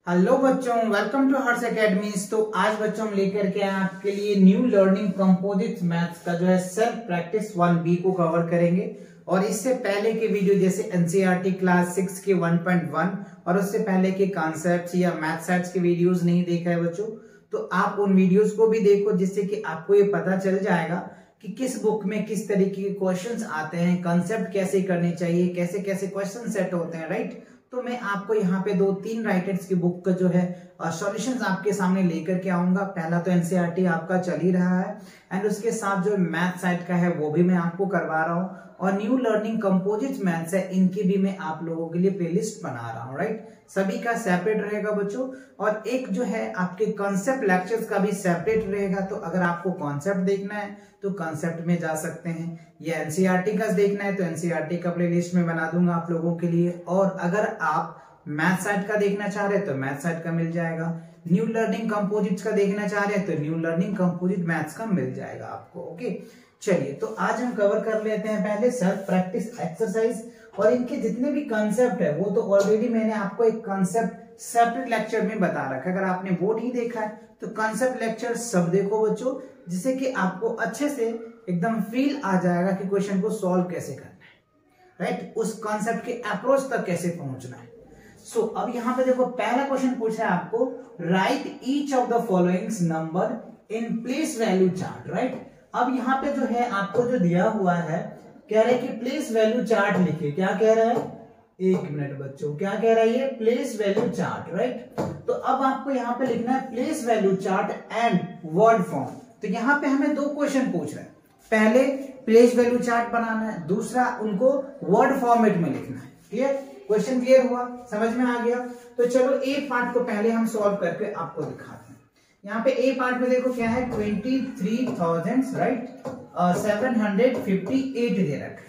Hello बच्चों, welcome to Harsh academy. तो आज बच्चों हम लेकर के आए आपके लिए न्यू लर्निंग कंपोजिट मैथ्स का जो है सेल्फ प्रैक्टिस 1B को कवर करेंगे। और इससे पहले के वीडियो जैसे एनसीईआरटी क्लास 6 के 1.1 और उससे पहले के कॉन्सेप्ट्स या मैथ सेट्स के वीडियोस नहीं देखा है बच्चों, तो आप उन वीडियोस को भी देखो, जिससे कि आपको ये पता चल जाएगा कि किस बुक में किस तरीके के क्वेश्चंस आते हैं, कॉन्सेप्ट कैसे करने चाहिए, कैसे कैसे क्वेश्चन सेट होते हैं, राइट। तो मैं आपको यहाँ पे 2-3 राइटर्स की बुक का जो है सॉल्यूशंस आपके सामने लेकर के आऊंगा। पहला तो एनसीईआरटी आपका चल ही रहा है एंड उसके साथ जो मैथ साइड का है वो भी मैं आपको करवा रहा हूँ, और न्यू लर्निंग कंपोजिट मैथ्स है, इनकी भी मैं आप लोगों के लिए प्लेलिस्ट बना रहा हूँ, राइट। सभी का सेपरेट रहेगा बच्चों, और एक जो है आपके कॉन्सेप्ट लेक्चर्स का भी सेपरेट रहेगा। तो अगर आपको कॉन्सेप्ट देखना है तो कॉन्सेप्ट में जा सकते हैं, या एनसीईआरटी का देखना है तो एनसीईआरटी का प्लेलिस्ट में बना दूंगा आप लोगों के लिए। और अगर आप मैथ साइड का देखना चाह रहे हैं तो मैथ साइड का मिल जाएगा, न्यू लर्निंग कंपोजिट्स का देखना चाह रहे हैं तो न्यू लर्निंग कंपोजिट मैथ्स का मिल जाएगा आपको। ओके, चलिए तो आज हम कवर कर लेते हैं पहले सेल्फ प्रैक्टिस एक्सरसाइज, और इनके जितने भी कॉन्सेप्ट है वो तो ऑलरेडी मैंने आपको एक कॉन्सेप्ट सेपरेट लेक्चर में बता रखा है। अगर आपने वो नहीं देखा है तो कॉन्सेप्ट लेक्चर सब देखो बच्चों, जिससे कि आपको अच्छे से एकदम फील आ जाएगा कि क्वेश्चन को सॉल्व कैसे करना है, राइट, उस कॉन्सेप्ट के अप्रोच तक कैसे पहुंचना है। सो अब यहाँ पे देखो, पहला क्वेश्चन पूछा है आपको, right each of the following number in place value chart, right. अब यहाँ पे जो है आपको जो दिया हुआ है, कह रहे हैं कि प्लेस वैल्यू चार्ट लिखिए। क्या कह रहा है, एक मिनट बच्चों, क्या कह रहा है ये, प्लेस वैल्यू चार्ट, राइट। तो अब आपको यहाँ पे लिखना है place value chart and word form. तो यहाँ पे हमें 2 क्वेश्चन पूछ रहे हैं, पहले प्लेस वैल्यू चार्ट बनाना है, दूसरा उनको वर्ड फॉर्मेट में लिखना है। क्लियर, क्वेश्चन क्लियर हुआ, समझ में आ गया। तो चलो ए पार्ट को पहले हम सॉल्व करके आपको दिखाते हैं। यहाँ पे ए पार्ट में देखो क्या है, 23,000 राइट 758 दे रखा है।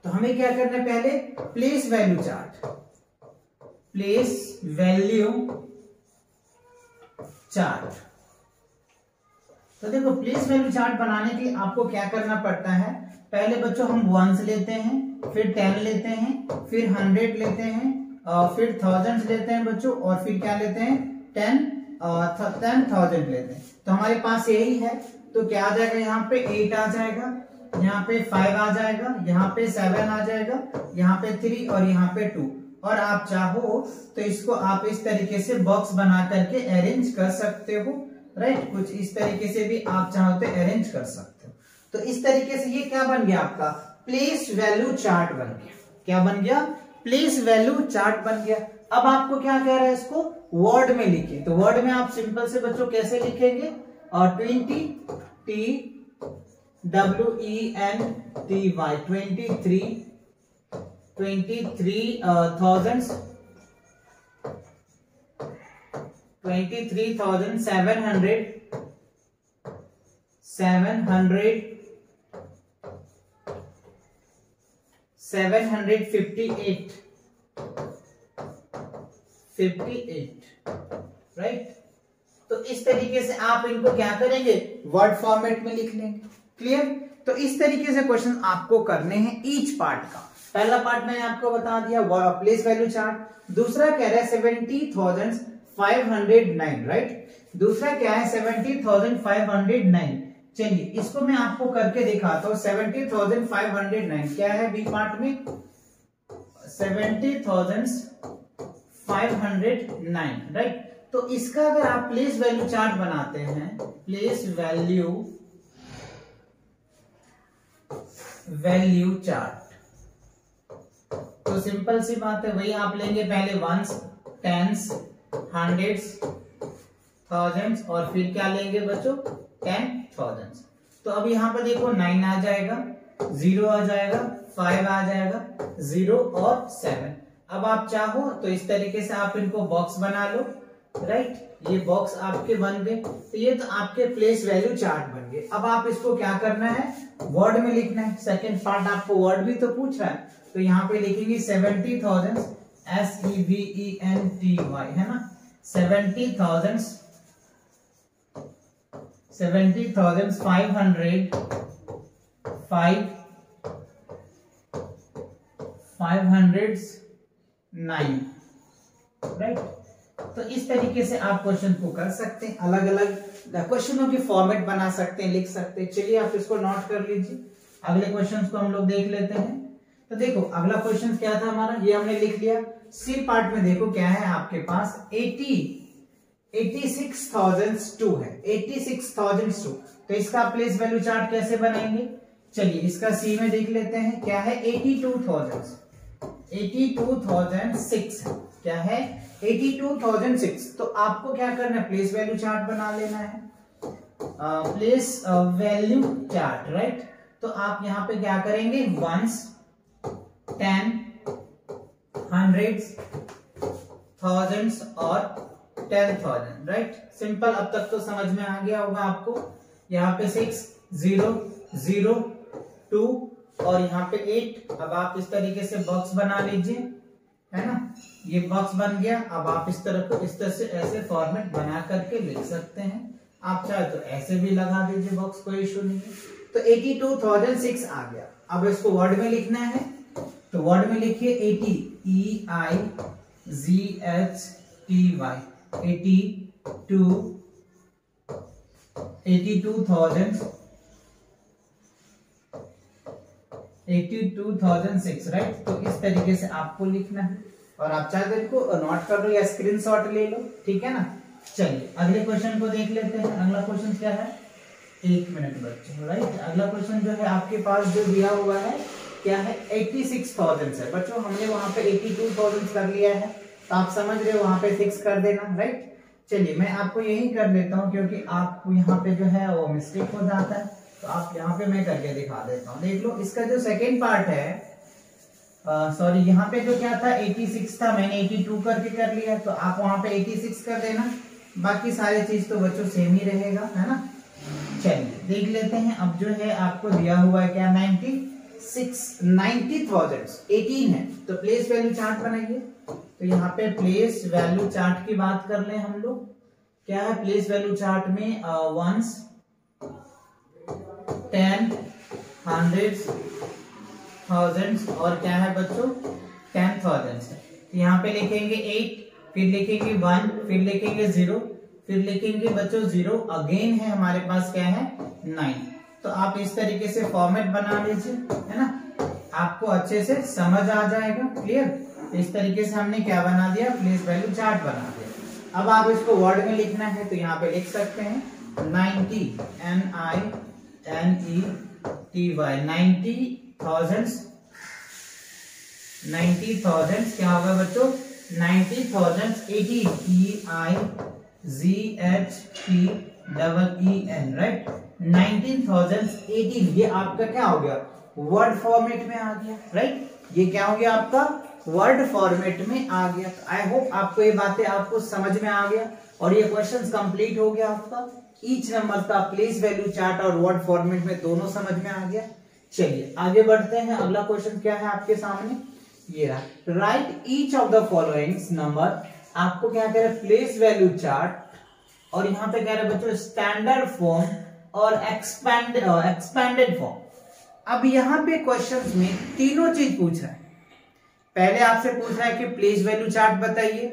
तो हमें क्या करना है, पहले place value chart, place value chart. तो देखो प्लेस वैल्यू चार्ट बनाने के लिए आपको क्या करना पड़ता है, पहले बच्चों हम 1s लेते हैं, फिर 10 लेते हैं, फिर 100 लेते हैं, फिर 1000 लेते हैं बच्चों, और फिर क्या लेते हैं 10,000 लेते हैं। तो हमारे पास यही है। तो क्या आ जाएगा, यहाँ पे 8 आ जाएगा, यहाँ पे 5 आ जाएगा, यहाँ पे 7 आ जाएगा, यहाँ पे 3 और यहाँ पे 2। और आप चाहो तो इसको आप इस तरीके से बॉक्स बना करके अरेंज कर सकते हो, राइट। कुछ इस तरीके से भी आप चाहो तो अरेंज कर सकते हो। तो इस तरीके से ये क्या बन गया, आपका प्लेस वैल्यू चार्ट बन गया। क्या बन गया, प्लेस वैल्यू चार्ट बन गया। अब आपको क्या कह रहा है, इसको वर्ड में लिखिए। तो वर्ड में आप सिंपल से बच्चों कैसे लिखेंगे, और 23,000 758 राइट। तो इस तरीके से आप इनको क्या करेंगे, वर्ड फॉर्मेट में लिख लेंगे। क्लियर। तो इस तरीके से क्वेश्चन आपको करने हैं ईच पार्ट का। पहला पार्ट मैंने आपको बता दिया, प्लेस वैल्यू चार्ट। दूसरा कह रहा है 70,509, राइट। दूसरा क्या है 70,509। चलिए इसको मैं आपको करके दिखाता हूं। 70,509 क्या है, बी पार्ट में 70,509, राइट। तो इसका अगर आप प्लेस वैल्यू चार्ट बनाते हैं, प्लेस वैल्यू चार्ट, तो सिंपल सी बात है, वही आप लेंगे पहले 1s 10s 100s 1000s और फिर क्या लेंगे बच्चों 10,000। तो अब यहाँ पर देखो 9 आ जाएगा, 0 आ जाएगा, 5 आ जाएगा, 0 और 7। अब आप चाहो तो इस तरीके से आप इनको बॉक्स बना लो, राइट। ये बॉक्स आपके बन गए। तो ये तो आपके प्लेस वैल्यू चार्ट बन गए। अब आप इसको क्या करना है, वर्ड में लिखना है। सेकेंड पार्ट आपको वर्ड भी तो पूछ रहा है, तो यहाँ पे लिखेंगे 70,000 SEVENTY है ना, 70,509, राइट। तो इस तरीके से आप क्वेश्चन को कर सकते हैं, अलग अलग क्वेश्चनों की फॉर्मेट बना सकते हैं, लिख सकते हैं। चलिए आप इसको नोट कर लीजिए। अगले क्वेश्चन को हम लोग देख लेते हैं। तो देखो अगला क्वेश्चन क्या था हमारा, ये हमने लिख लिया। सी पार्ट में देखो क्या है आपके पास 86,002 है, 86,002। तो इसका प्लेस वैल्यू चार्ट कैसे बनाएंगे, चलिए इसका सी में देख लेते हैं। क्या है 82,006 है, क्या है 82,006। तो आपको क्या करना है, प्लेस वैल्यू चार्ट बना लेना है, प्लेस वैल्यू चार्ट, राइट। तो आप यहां पे क्या करेंगे, वंस, 10, हंड्रेड्स, थाउजेंड्स और 10,000, राइट। सिंपल, अब तक तो समझ में आ गया होगा आपको। यहाँ पे 6, 0, 0, 2 और यहाँ पे 8। अब आप इस तरीके से बॉक्स बना लीजिए, है ना, ये बॉक्स बन गया। अब आप इस तरह से ऐसे फॉर्मेट बना करके लिख सकते हैं। आप चाहे तो ऐसे भी लगा दीजिए बॉक्स, कोई इशू नहीं है। तो 82,006 आ गया। अब इसको वर्ड में लिखना है, तो वर्ड में लिखिए 80, EIGHTY, 82,006, राइट। तो इस तरीके से आपको लिखना है, और आप चाहे तो इसको नोट कर लो या स्क्रीनशॉट ले लो, ठीक है ना। चलिए अगले क्वेश्चन को देख लेते हैं। अगला क्वेश्चन क्या है, 1 मिनट बच्चों, राइट। अगला क्वेश्चन जो है आपके पास जो दिया हुआ है क्या है, 86,000 है बच्चों। हमने वहां पे 82,000 कर लिया है, तो आप समझ रहे हो, वहां पे 6 कर देना, राइट। चलिए मैं आपको यही कर लेता हूं, क्योंकि आपको यहाँ पे जो है वो मिस्टेक हो जाता है। तो आप यहाँ पे मैं करके दिखा देता हूँ, देख लो। इसका जो सेकेंड पार्ट है, सॉरी, यहाँ पे जो क्या था 86 था, मैंने 82 करके कर लिया। तो आप वहां पे 86 कर देना, बाकी सारी चीज तो बच्चों सेम ही रहेगा, है ना। चलिए देख लेते हैं। अब जो है आपको दिया हुआ है क्या, 90,000, 18 है। तो प्लेस वैल्यू चार्ट बनाइए। तो यहाँ पे प्लेस वैल्यू चार्ट की बात कर ले हम लोग। क्या है प्लेस वैल्यू चार्ट में, वंस, 10, हंड्रेड्स, थाउजेंड्स और क्या है बच्चों, 10,000 है। तो यहाँ पे लिखेंगे 8, फिर लिखेंगे 1, फिर लिखेंगे 0, फिर लिखेंगे बच्चों 0, अगेन है हमारे पास क्या है 9। तो आप इस तरीके से फॉर्मेट बना लीजिए, है ना, आपको अच्छे से समझ आ जाएगा, क्लियर। इस तरीके से हमने क्या बना दिया, प्लेस वैल्यू चार्ट बना दिया। अब आप इसको वर्ड में लिखना है, तो यहाँ पे लिख सकते हैं 90, NINETY, 90,000 क्या होगा बच्चों, 90,000, 18, EIGHTEEN, राइट। 19,018 ये आपका क्या हो गया, वर्ड फॉर्मेट में आ गया, राइट। ये क्या हो गया आपका, वर्ड फॉर्मेट में आ गया। आई होप आपको ये बातें आपको समझ में आ गया, और ये क्वेश्चंस कंप्लीट हो गया आपका। ईच नंबर का प्लेस वैल्यू चार्ट और वर्ड फॉर्मेट में दोनों समझ में आ गया। चलिए आगे बढ़ते हैं। अगला क्वेश्चन क्या है आपके सामने, ये रहा, right each of the following number. आपको क्या कह रहे हैं, प्लेस वैल्यू चार्ट, और यहाँ पे कह रहे हैं बच्चों स्टैंडर्ड फॉर्म और एक्सपेंडेड फॉर्म। अब यहाँ पे क्वेश्चंस में तीनों चीज पूछ रहा है। पहले आपसे पूछ रहा है कि प्लेस वैल्यू चार्ट बताइए,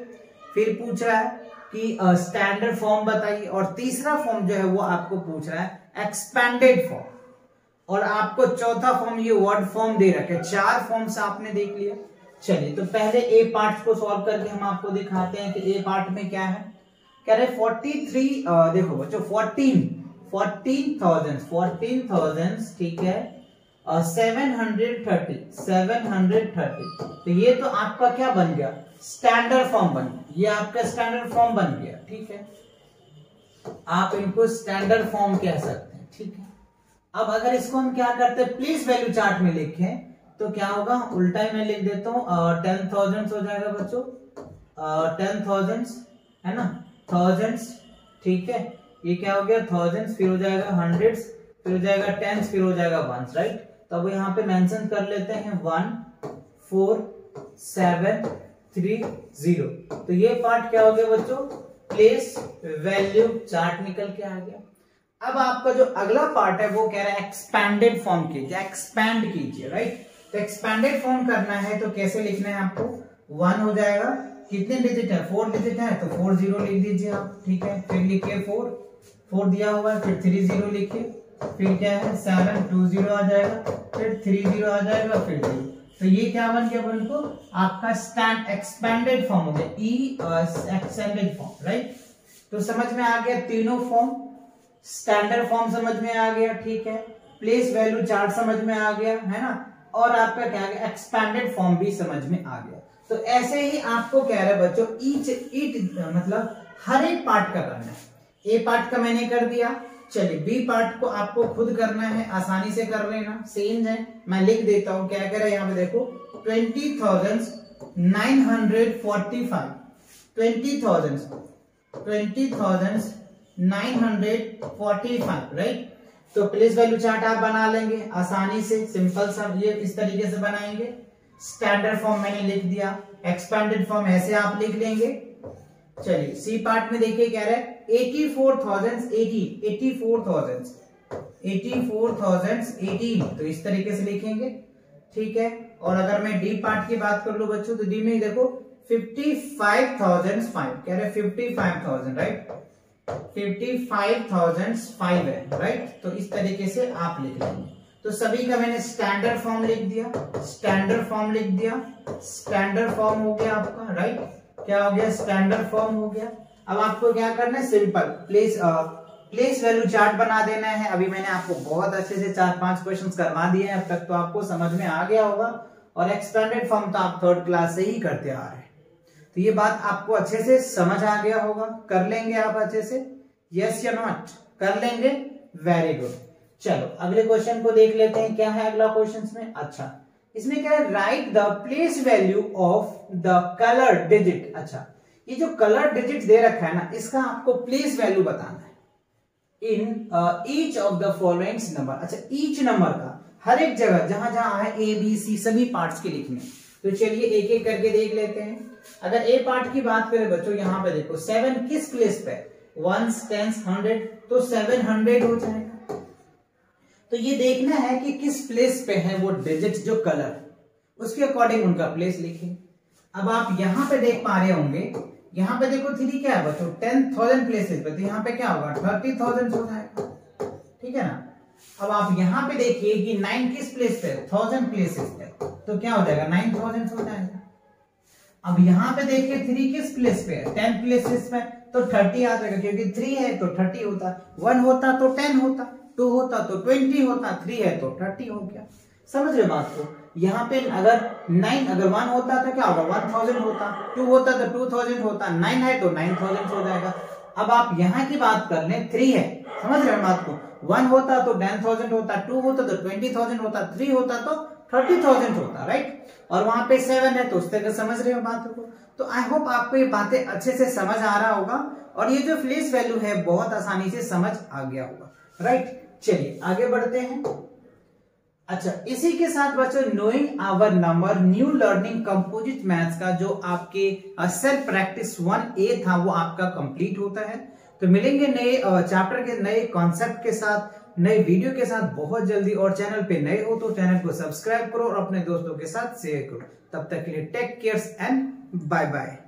फिर पूछ रहा है कि स्टैंडर्ड फॉर्म बताइए, और तीसरा फॉर्म जो है वो आपको पूछ रहा है एक्सपेंडेड फॉर्म, और आपको चौथा फॉर्म ये वर्ड फॉर्म दे रखे। 4 फॉर्म्स आपने देख लिया। चलिए तो पहले ए पार्ट को सॉल्व करके हम आपको दिखाते हैं कि ए पार्ट में क्या है। कह रहे 43, देखो बच्चों 14,000, ठीक है, 730। तो ये तो आपका क्या बन गया, स्टैंडर्ड फॉर्म बन गया। ये आपका स्टैंडर्ड फॉर्म बन गया, ठीक है, आप इनको स्टैंडर्ड फॉर्म कह सकते हैं, ठीक है। अब अगर इसको हम क्या करते हैं, प्लेस वैल्यू चार्ट में लिखें, तो क्या होगा, उल्टा ही मैं लिख देता हूं, 10,000 हो जाएगा बच्चों, 10,000 है ना, थाउजेंड्स, ठीक है। ये क्या हो गया, थाउजेंड्स, फिर हो जाएगा हंड्रेड्स, फिर हो जाएगा टेंस, फिर हो जाएगा वंस, राइट। तो अब यहाँ पे मेंशन कर लेते हैं 14730। तो ये पार्ट क्या हो गया बच्चों, प्लेस वैल्यू चार्ट निकल के आ गया। अब आपका जो अगला पार्ट है वो कह रहा है एक्सपैंडेड फॉर्म कीजिए, एक्सपैंड कीजिए, राइट। तो एक्सपैंडेड फॉर्म करना है तो कैसे लिखना है आपको, 1 हो जाएगा, कितने डिजिट है, 4 डिजिट है, तो 4 जीरो लिख दीजिए आप, ठीक है। फिर लिखिए 4 दिया हुआ है, फिर 3 जीरो लिखिए, फिर क्या है 7 2 जीरो आ जाएगा, फिर 3 जीरो आ जाएगा, फिर 0। तो ये क्या बन गया अपन को, आपका स्टैंड एक्सपेंडेड फॉर्म हो गया, एक्सटेंडेड फॉर्म, राइट। तो समझ में आ गया तीनों फॉर्म, स्टैंडर्ड फॉर्म समझ में आ गया, ठीक है, प्लेस वैल्यू चार्ट समझ में आ गया, है ना, और आपका क्या आ गया, एक्सपैंडेड फॉर्म भी समझ में आ गया। तो ऐसे ही आपको कह रहा है बच्चों, ईच मतलब हर एक पार्ट का करना है। ए पार्ट का मैंने कर दिया, चलिए बी पार्ट को आपको खुद करना है, आसानी से कर लेना, सेम है, मैं लिख देता हूं। क्या कह रहा है यहाँ पे देखो, 20,945 20,945, राइट। तो प्लेस वैल्यू चार्ट आप बना लेंगे आसानी से, सिंपल सा, ये इस तरीके से बनाएंगे। स्टैंडर्ड फॉर्म मैंने लिख दिया, एक्सपैंडेड फॉर्म ऐसे आप लिख लेंगे। चलिए सी पार्ट में देखिए क्या रहा है, 84,018, तो इस तरीके से लिखेंगे, ठीक है। और अगर मैं डी पार्ट की बात कर लूं बच्चों, तो डी में देखो 55,005, कह रहे 55,000, राइट, 55,005 है, राइट। तो इस तरीके से आप लिख लेंगे। तो सभी का मैंने स्टैंडर्ड फॉर्म लिख दिया, स्टैंडर्ड फॉर्म लिख दिया, स्टैंडर्ड फॉर्म हो गया आपका, राइट। क्या हो गया, स्टैंडर्ड फॉर्म हो गया। अब आपको क्या करना है, सिंपल प्लेस वैल्यू चार्ट बना देना है। अभी मैंने आपको बहुत अच्छे से 4-5 क्वेश्चंस करवा दिए हैं, अब तक तो आपको समझ में आ गया होगा। और एक्सपेंडेड फॉर्म तो आप 3rd क्लास से ही करते आ रहे हैं, तो ये बात आपको अच्छे से समझ आ गया होगा। कर लेंगे आप अच्छे से, यस या नॉट, कर लेंगे, वेरी गुड। चलो अगले क्वेश्चन को देख लेते हैं, क्या है अगला क्वेश्चन में। अच्छा, इसमें क्या है, right the place value of the colour digit. अच्छा, ये जो कलर डिजिट दे रखा है ना, इसका आपको प्लेस वैल्यू बताना है in each of the following number. अच्छा, ईच नंबर का हर एक जगह जहां जहां है ए बी सी सभी पार्ट्स के लिखने। तो चलिए एक एक करके देख लेते हैं। अगर ए पार्ट की बात करें बच्चों, यहां पे देखो 7 किस प्लेस पे, 1 10 100, तो 700 हो जाएगा। तो ये देखना है कि किस प्लेस पे है वो डिजिट जो कलर, उसके अकॉर्डिंग उनका प्लेस लिखें। अब आप यहां पे देख पा रहे होंगे, यहां पे देखो 3 क्या है बच्चों, 10,000 प्लेसेस पे, तो यहां पे क्या होगा, 30,000 हो जाएगा, ठीक है ना। अब आप यहां पे देखिए कि 9 किस प्लेस पे, 1000 प्लेसेस पे, तो क्या हो जाएगा, 9,000 हो जाएगा। अब यहां पे देखिए 3 किस प्लेस पे है, 10 प्लेसेस पे, तो 30 आ जाएगा, क्योंकि 3 है तो 30 होता, 1 होता तो 10 होता, 2 होता तो 20 होता, 3 है तो 30 हो गया। समझ रहे बात को। यहाँ पे अगर 1 होता तो क्या होगा, 1000 होता, 2 होता तो 2000 होता, 9 है तो 9000 हो जाएगा। अब आप यहाँ की बात कर लें, 3 है, समझ रहे बात को, 1 होता तो 10,000 होता, 2 होता तो 20,000 होता, 3 होता तो 30,000 होता, राइट। और वहां पे 7 है तो उस तरह समझ रहे हो बातों को। तो आई होप आपको ये बातें अच्छे से समझ आ रहा होगा, और ये जो प्लेस वैल्यू है बहुत आसानी से समझ आ गया होगा, राइट। चलिए आगे बढ़ते हैं। अच्छा, इसी के साथ बच्चों knowing our number new learning composite maths का जो आपके सेल्फ प्रैक्टिस 1A था वो आपका कंप्लीट होता है। तो मिलेंगे नए चैप्टर के नए कॉन्सेप्ट के साथ, नए वीडियो के साथ बहुत जल्दी। और चैनल पे नए हो तो चैनल को सब्सक्राइब करो और अपने दोस्तों के साथ शेयर करो। तब तक के लिए take care and bye bye.